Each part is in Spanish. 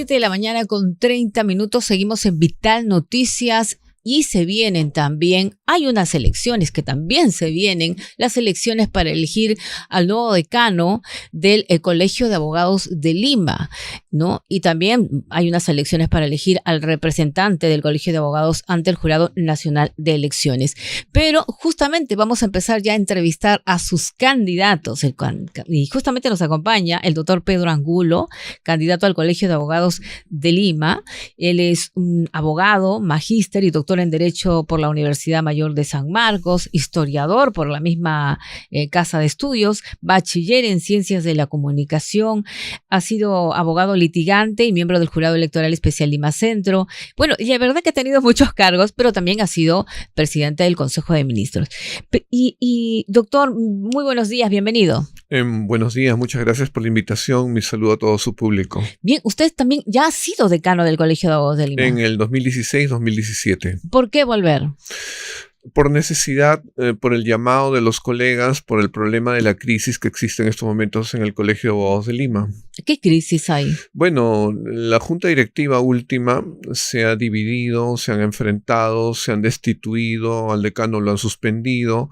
De la mañana con 30 minutos, seguimos en Vital Noticias y se vienen también, hay unas elecciones que también se vienen, las elecciones para elegir al nuevo decano del Colegio de Abogados de Lima, ¿no? Y también hay unas elecciones para elegir al representante del Colegio de Abogados ante el Jurado Nacional de Elecciones. Pero justamente vamos a empezar ya a entrevistar a sus candidatos, y justamente nos acompaña el doctor Pedro Angulo, candidato al Colegio de Abogados de Lima. Él es un abogado, magíster y doctor en Derecho por la Universidad Mayor de San Marcos, historiador por la misma Casa de Estudios, bachiller en Ciencias de la Comunicación, ha sido abogado litigante y miembro del Jurado Electoral Especial Lima Centro. Bueno, y la verdad que ha tenido muchos cargos, pero también ha sido presidente del Consejo de Ministros. Y doctor, muy buenos días, bienvenido. Buenos días, muchas gracias por la invitación. Mi saludo a todo su público. Bien, usted también ya ha sido decano del Colegio de Abogados de Lima. En el 2016-2017. ¿Por qué volver? Por necesidad, por el llamado de los colegas, por el problema de la crisis que existe en estos momentos en el Colegio de Abogados de Lima. ¿Qué crisis hay? Bueno, la junta directiva última se ha dividido, se han enfrentado, se han destituido, al decano lo han suspendido,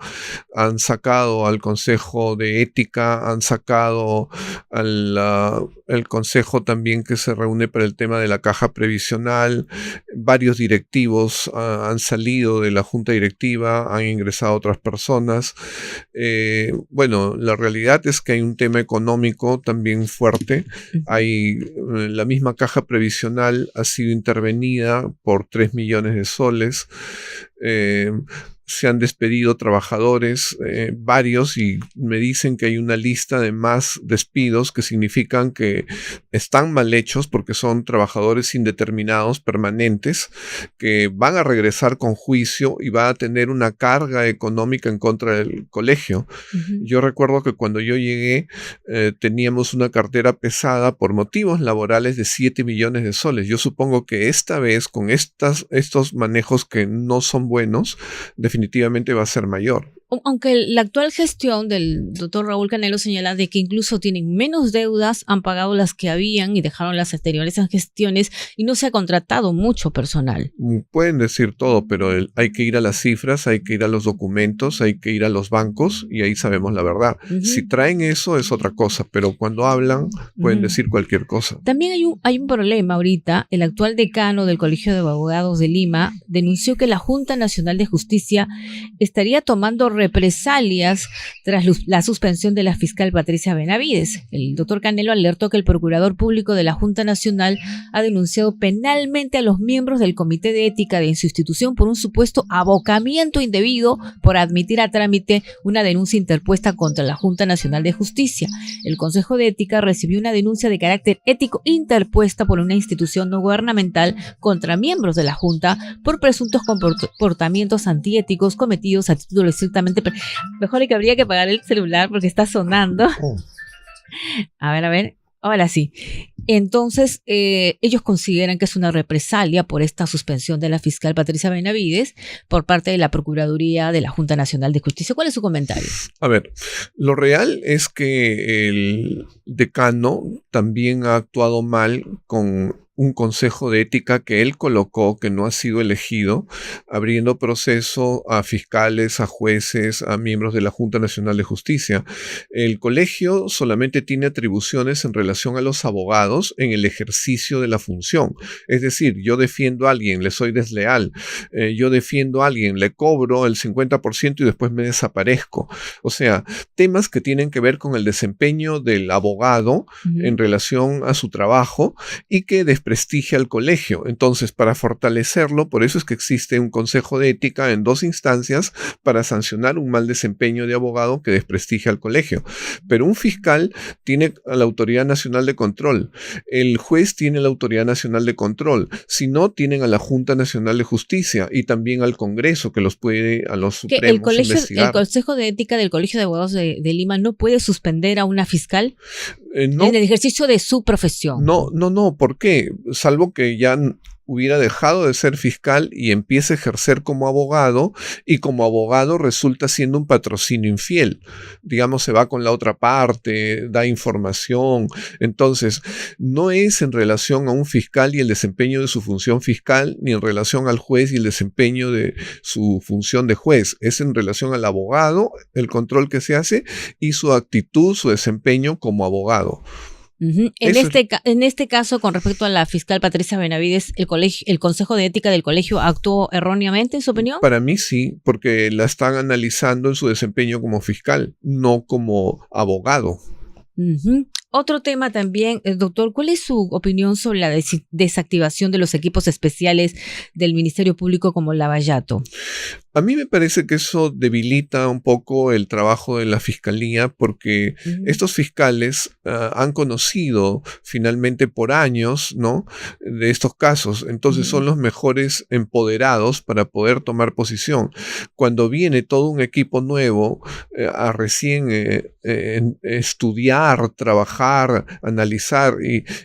han sacado al Consejo de Ética, han sacado el Consejo también que se reúne para el tema de la caja previsional. Varios directivos han salido de la junta directiva, han ingresado otras personas. Bueno, la realidad es que hay un tema económico también fuerte. Hay la misma caja previsional ha sido intervenida por 3 millones de soles. Se han despedido trabajadores, varios, y me dicen que hay una lista de más despidos que significan que están mal hechos porque son trabajadores indeterminados, permanentes, que van a regresar con juicio y va a tener una carga económica en contra del colegio. Yo recuerdo que cuando yo llegué teníamos una cartera pesada por motivos laborales de 7 millones de soles. Yo supongo que esta vez, con estos manejos que no son buenos, definitivamente va a ser mayor. Aunque la actual gestión del doctor Raúl Canelo señala de que incluso tienen menos deudas, han pagado las que habían y dejaron las anteriores gestiones y no se ha contratado mucho personal. Pueden decir todo, pero hay que ir a las cifras, hay que ir a los documentos, hay que ir a los bancos y ahí sabemos la verdad. Si traen eso es otra cosa, pero cuando hablan pueden decir cualquier cosa. También hay un problema ahorita. El actual decano del Colegio de Abogados de Lima denunció que la Junta Nacional de Justicia estaría tomando represalias tras la suspensión de la fiscal Patricia Benavides. El doctor Canelo alertó que el procurador público de la Junta Nacional ha denunciado penalmente a los miembros del Comité de Ética de su institución por un supuesto abocamiento indebido por admitir a trámite una denuncia interpuesta contra la Junta Nacional de Justicia. El Consejo de Ética recibió una denuncia de carácter ético interpuesta por una institución no gubernamental contra miembros de la Junta por presuntos comportamientos antiéticos cometidos a título estrictamente. Mejor que habría que apagar el celular porque está sonando. A ver, ahora sí. Entonces, ellos consideran que es una represalia por esta suspensión de la fiscal Patricia Benavides por parte de la Procuraduría de la Junta Nacional de Justicia. ¿Cuál es su comentario? A ver, lo real es que el decano también ha actuado mal con un consejo de ética que él colocó, que no ha sido elegido, abriendo proceso a fiscales, a jueces, a miembros de la Junta Nacional de Justicia. El colegio solamente tiene atribuciones en relación a los abogados en el ejercicio de la función. Es decir, yo defiendo a alguien, le soy desleal, yo defiendo a alguien, le cobro el 50% y después me desaparezco. O sea, temas que tienen que ver con el desempeño del abogado en relación a su trabajo y que después desprestigia al colegio. Entonces, para fortalecerlo, por eso es que existe un consejo de ética en 2 instancias para sancionar un mal desempeño de abogado que desprestigia al colegio. Pero un fiscal tiene a la Autoridad Nacional de Control, el juez tiene la Autoridad Nacional de Control, si no, tienen a la Junta Nacional de Justicia y también al Congreso, que los puede, a los Que supremos, investigar. el Consejo de Ética del Colegio de Abogados de Lima no puede suspender a una fiscal No, en el ejercicio de su profesión. no, ¿por qué? Salvo que ya hubiera dejado de ser fiscal y empieza a ejercer como abogado, y como abogado resulta siendo un patrocinio infiel. Digamos, se va con la otra parte, da información. Entonces, no es en relación a un fiscal y el desempeño de su función fiscal, ni en relación al juez y el desempeño de su función de juez. Es en relación al abogado, el control que se hace, y su actitud, su desempeño como abogado. En este caso, con respecto a la fiscal Patricia Benavides, el Consejo de Ética del colegio actuó erróneamente, en su opinión. Para mí sí, porque la están analizando en su desempeño como fiscal, no como abogado. Otro tema también, doctor, ¿cuál es su opinión sobre la desactivación de los equipos especiales del Ministerio Público como Lavallato? A mí me parece que eso debilita un poco el trabajo de la fiscalía, porque estos fiscales han conocido finalmente por años, ¿no?, de estos casos. Entonces son los mejores empoderados para poder tomar posición. Cuando viene todo un equipo nuevo a recién estudiar, trabajar, analizar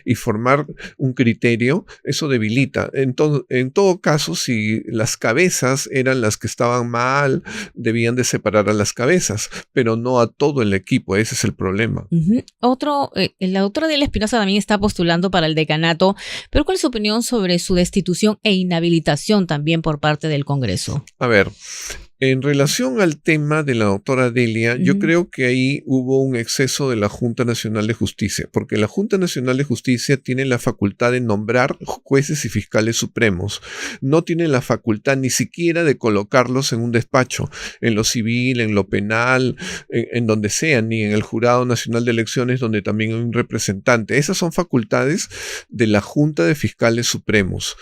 y formar un criterio, eso debilita. En todo caso, si las cabezas eran las que estaban mal, debían de separar a las cabezas, pero no a todo el equipo. Ese es el problema. La doctora Delia Espinosa también está postulando para el decanato, pero ¿cuál es su opinión sobre su destitución e inhabilitación también por parte del Congreso? A ver, en relación al tema de la doctora Delia, yo creo que ahí hubo un exceso de la Junta Nacional de Justicia, porque la Junta Nacional de Justicia tiene la facultad de nombrar jueces y fiscales supremos. No tiene la facultad ni siquiera de colocarlos en un despacho, en lo civil, en lo penal, en donde sea, ni en el Jurado Nacional de Elecciones, donde también hay un representante. Esas son facultades de la Junta de Fiscales Supremos.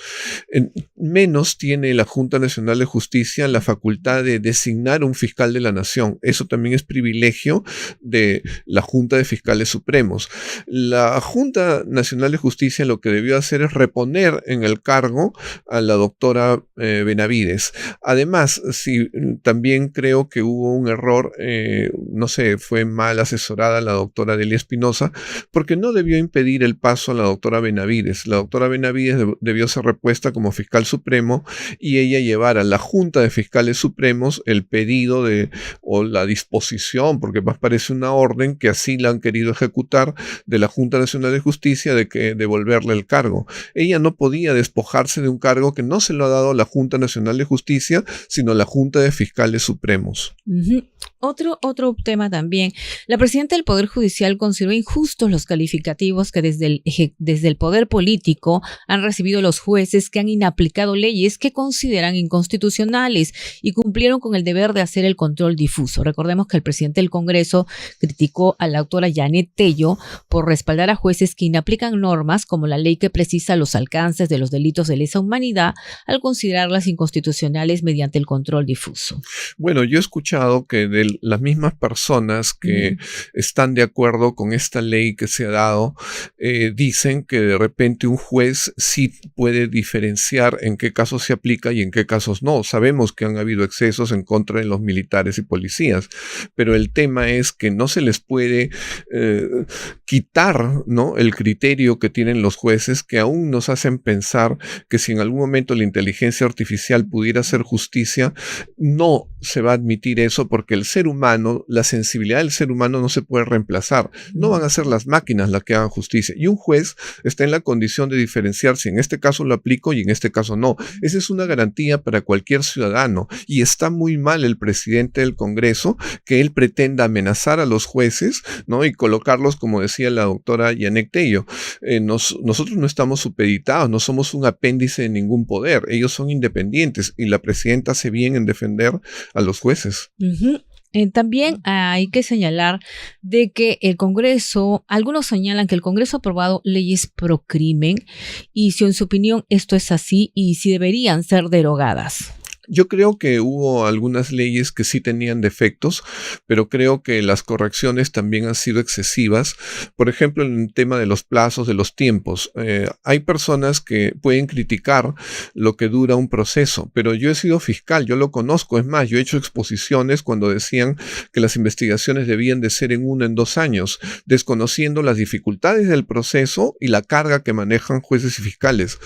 Menos tiene la Junta Nacional de Justicia la facultad de designar un fiscal de la nación. Eso también es privilegio de la Junta de Fiscales Supremos. La Junta Nacional de Justicia lo que debió hacer es reponer en el cargo a la doctora Benavides. Además, sí, también creo que hubo un error, no sé, fue mal asesorada la doctora Delia Espinosa, porque no debió impedir el paso a la doctora Benavides. La doctora Benavides debió ser repuesta como fiscal supremo y ella llevar a la Junta de Fiscales Supremos el pedido o la disposición, porque más parece una orden que así la han querido ejecutar, de la Junta Nacional de Justicia de que devolverle el cargo. Ella no podía despojarse de un cargo que no se lo ha dado la Junta Nacional de Justicia, sino la Junta de Fiscales Supremos. Otro tema también. La presidenta del Poder Judicial consideró injustos los calificativos que desde el poder político han recibido los jueces que han inaplicado leyes que consideran inconstitucionales y cumplieron con el deber de hacer el control difuso. Recordemos que el presidente del Congreso criticó a la doctora Janet Tello por respaldar a jueces que inaplican normas como la ley que precisa los alcances de los delitos de lesa humanidad al considerarlas inconstitucionales mediante el control difuso. Bueno, yo he escuchado que de las mismas personas que están de acuerdo con esta ley que se ha dado, dicen que de repente un juez sí puede diferenciar en qué casos se aplica y en qué casos no. Sabemos que han habido excesos en contra de los militares y policías, pero el tema es que no se les puede quitar, ¿no?, el criterio que tienen los jueces, que aún nos hacen pensar que si en algún momento la inteligencia artificial pudiera hacer justicia, no se va a admitir eso, porque el ser humano, la sensibilidad del ser humano no se puede reemplazar. No van a ser las máquinas las que hagan justicia. Y un juez está en la condición de diferenciar si en este caso lo aplico y en este caso no. Esa es una garantía para cualquier ciudadano. Y está muy mal el presidente del Congreso que él pretenda amenazar a los jueces, ¿no?, y colocarlos, como decía la doctora Janet Tello. Nosotros no estamos supeditados, no somos un apéndice de ningún poder. Ellos son independientes y la presidenta hace bien en defender a los jueces. También hay que señalar de que el Congreso, algunos señalan que el Congreso ha aprobado leyes pro crimen y si en su opinión esto es así y si deberían ser derogadas. Yo creo que hubo algunas leyes que sí tenían defectos, pero creo que las correcciones también han sido excesivas. Por ejemplo, en el tema de los plazos, de los tiempos. Hay personas que pueden criticar lo que dura un proceso, pero yo he sido fiscal, yo lo conozco. Es más, yo he hecho exposiciones cuando decían que las investigaciones debían de ser en 1 en 2 años, desconociendo las dificultades del proceso y la carga que manejan jueces y fiscales.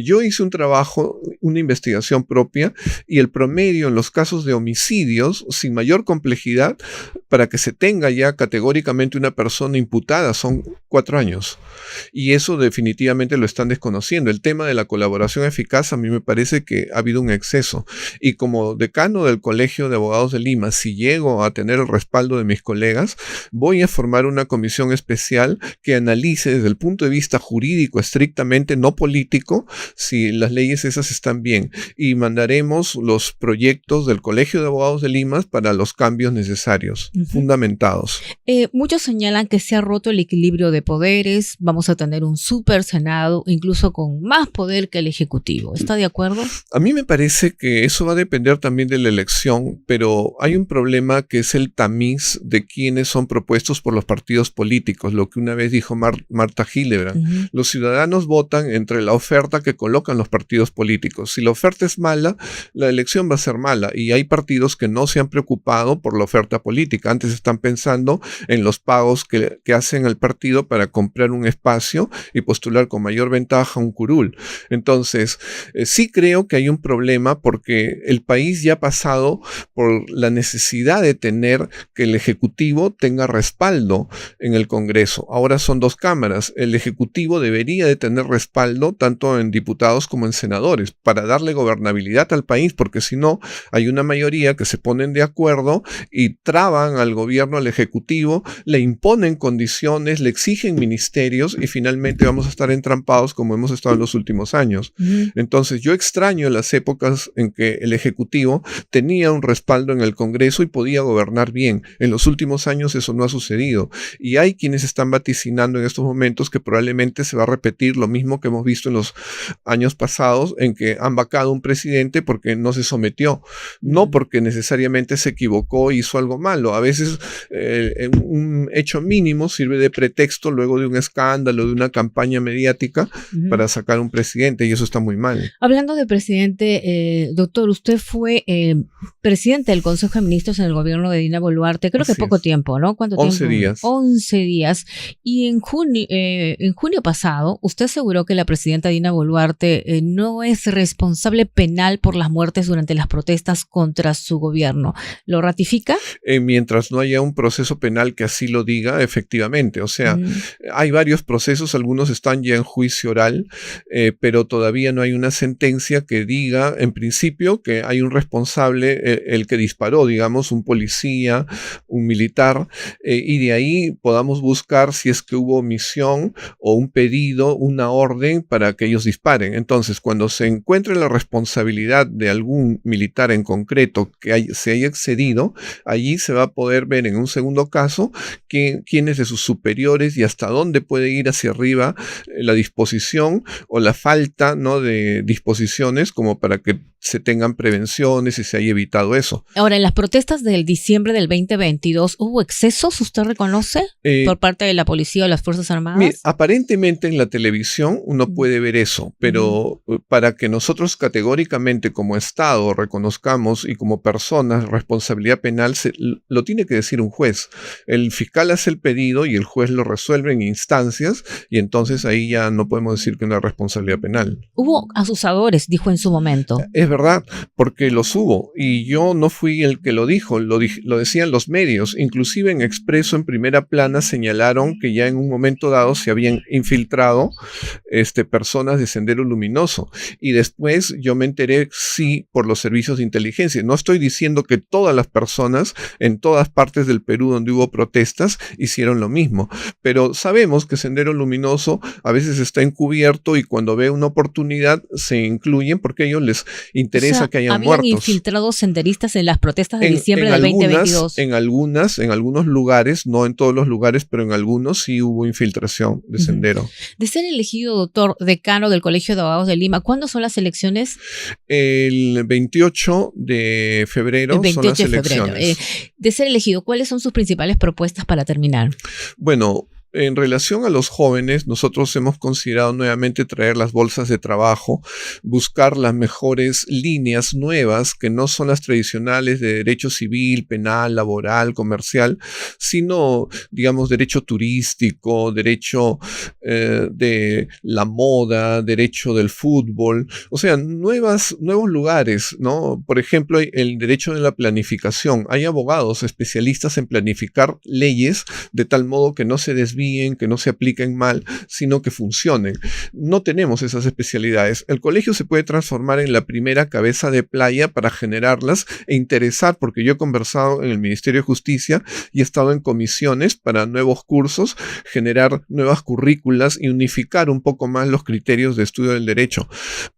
Yo hice un trabajo, una investigación propia, y el promedio en los casos de homicidios sin mayor complejidad para que se tenga ya categóricamente una persona imputada son 4 años. Y eso definitivamente lo están desconociendo. El tema de la colaboración eficaz a mí me parece que ha habido un exceso. Y como decano del Colegio de Abogados de Lima, si llego a tener el respaldo de mis colegas, voy a formar una comisión especial que analice desde el punto de vista jurídico, estrictamente no político, si las leyes esas están bien. Y mandaremos los proyectos del Colegio de Abogados de Lima para los cambios necesarios, fundamentados. Muchos señalan que se ha roto el equilibrio de poderes, vamos a tener un super Senado, incluso con más poder que el Ejecutivo. ¿Está de acuerdo? A mí me parece que eso va a depender también de la elección, pero hay un problema que es el tamiz de quienes son propuestos por los partidos políticos, lo que una vez dijo Marta Hillebrand. Los ciudadanos votan entre la oferta que colocan los partidos políticos. Si la oferta es mala, la elección va a ser mala y hay partidos que no se han preocupado por la oferta política. Antes están pensando en los pagos que hacen el partido para comprar un espacio y postular con mayor ventaja un curul. Entonces, sí creo que hay un problema porque el país ya ha pasado por la necesidad de tener que el Ejecutivo tenga respaldo en el Congreso. Ahora son 2 cámaras. El Ejecutivo debería de tener respaldo tanto en diputados como en senadores para darle gobernabilidad al país, porque si no, hay una mayoría que se ponen de acuerdo y traban al gobierno, al Ejecutivo, le imponen condiciones, le exigen ministerios y finalmente vamos a estar entrampados como hemos estado en los últimos años. Entonces yo extraño las épocas en que el Ejecutivo tenía un respaldo en el Congreso y podía gobernar bien. En los últimos años eso no ha sucedido y hay quienes están vaticinando en estos momentos que probablemente se va a repetir lo mismo que hemos visto en los años pasados, en que han vacado un presidente porque no se sometió, no porque necesariamente se equivocó e hizo algo malo. A veces un hecho mínimo sirve de pretexto luego de un escándalo, de una campaña mediática para sacar un presidente y eso está muy mal. Hablando de presidente, doctor, usted fue presidente del Consejo de Ministros en el gobierno de Dina Boluarte, creo que poco tiempo, ¿no? ¿Cuánto 11 tiempo? días. 11 días. Y en junio pasado, usted aseguró que la presidenta Dina Boluarte no es responsable penal por las muertes durante las protestas contra su gobierno. ¿Lo ratifica? Mientras no haya un proceso penal que así lo diga, efectivamente. O sea, hay varios procesos, algunos están ya en juicio oral, pero todavía no hay una sentencia que diga, en principio, que hay un responsable, el que disparó, digamos, un policía, un militar, y de ahí podamos buscar si es que hubo omisión o un pedido, una orden para que ellos disparen. Entonces, cuando se encuentre la responsabilidad de algún militar en concreto que se haya excedido, allí se va a poder ver en un segundo caso quiénes de sus superiores y hasta dónde puede ir hacia arriba la disposición o la falta, ¿no?, de disposiciones como para que se tengan prevenciones y se haya evitado eso. Ahora, en las protestas del diciembre del 2022, ¿hubo excesos, usted reconoce, por parte de la policía o las Fuerzas Armadas? Mire, aparentemente en la televisión uno puede ver eso, pero para que nosotros categóricamente como Estado reconozcamos y como personas responsabilidad penal, lo tiene que decir un juez. El fiscal hace el pedido y el juez lo resuelve en instancias y entonces ahí ya no podemos decir que una responsabilidad penal. Hubo asusadores, dijo en su momento. Es verdad, porque los hubo y yo no fui el que lo dijo, lo decían los medios, inclusive en Expreso en primera plana señalaron que ya en un momento dado se habían infiltrado personas de Sendero Luminoso y después yo me enteré sí por los servicios de inteligencia. No estoy diciendo que todas las personas en todas partes del Perú donde hubo protestas hicieron lo mismo, pero sabemos que Sendero Luminoso a veces está encubierto y cuando ve una oportunidad se incluyen porque ellos les interesa que hayan habían muertos. infiltrados senderistas en las protestas de diciembre del 2022. En algunos lugares, no en todos los lugares, pero en algunos sí hubo infiltración de sendero. De ser elegido, doctor, decano del Colegio de Abogados de Lima, ¿cuándo son las elecciones? El 28 de febrero son las elecciones. De ser elegido, ¿cuáles son sus principales propuestas para terminar? Bueno, en relación a los jóvenes, nosotros hemos considerado nuevamente traer las bolsas de trabajo, buscar las mejores líneas nuevas que no son las tradicionales de derecho civil, penal, laboral, comercial, sino, digamos, derecho turístico, derecho de la moda, derecho del fútbol, o sea, nuevos lugares, ¿no? Por ejemplo, el derecho de la planificación. Hay abogados especialistas en planificar leyes de tal modo que no se desvíen, que no se apliquen mal, sino que funcionen. No tenemos esas especialidades. El colegio se puede transformar en la primera cabeza de playa para generarlas e interesar, porque yo he conversado en el Ministerio de Justicia y he estado en comisiones para nuevos cursos, generar nuevas currículas y unificar un poco más los criterios de estudio del derecho.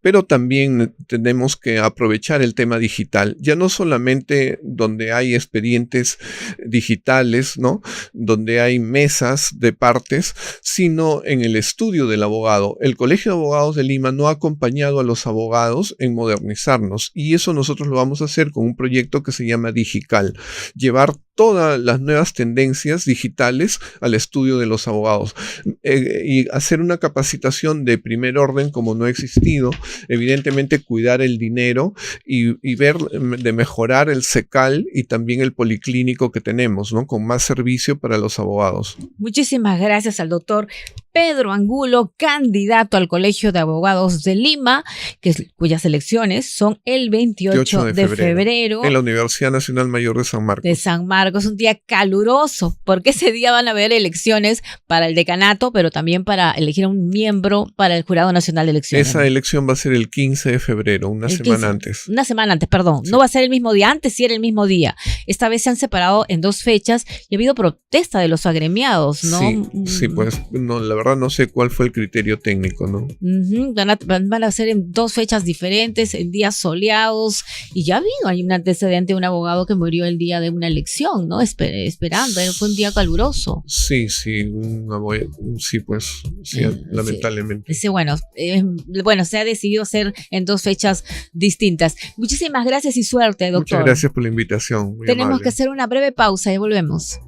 Pero también tenemos que aprovechar el tema digital, ya no solamente donde hay expedientes digitales, ¿no? Donde hay mesas de partes, sino en el estudio del abogado. El Colegio de Abogados de Lima no ha acompañado a los abogados en modernizarnos, y eso nosotros lo vamos a hacer con un proyecto que se llama Digical, llevar todas las nuevas tendencias digitales al estudio de los abogados y hacer una capacitación de primer orden como no ha existido, evidentemente cuidar el dinero y ver de mejorar el CECAL y también el policlínico que tenemos, ¿no? Con más servicio para los abogados. Muchísimas gracias al doctor Pedro Angulo, candidato al Colegio de Abogados de Lima, cuyas elecciones son el 28 de febrero en la Universidad Nacional Mayor de San Marcos. Es un día caluroso, porque ese día van a haber elecciones para el decanato, pero también para elegir a un miembro para el Jurado Nacional de Elecciones. Esa elección va a ser el 15 de febrero, una semana antes. Una semana antes, perdón. Sí. No va a ser el mismo día, antes sí era el mismo día. Esta vez se han separado en 2 fechas y ha habido protesta de los agremiados, ¿no? Sí, pues no, la verdad no sé cuál fue el criterio técnico, ¿no? Van a ser en 2 fechas diferentes, en días soleados, y ya hay un antecedente de un abogado que murió el día de una elección, ¿no? Esperando, fue un día caluroso. Sí, lamentablemente. Sí, bueno, se ha decidido hacer en 2 fechas distintas. Muchísimas gracias y suerte, doctor. Muchas gracias por la invitación. Tenemos que hacer una breve pausa y volvemos.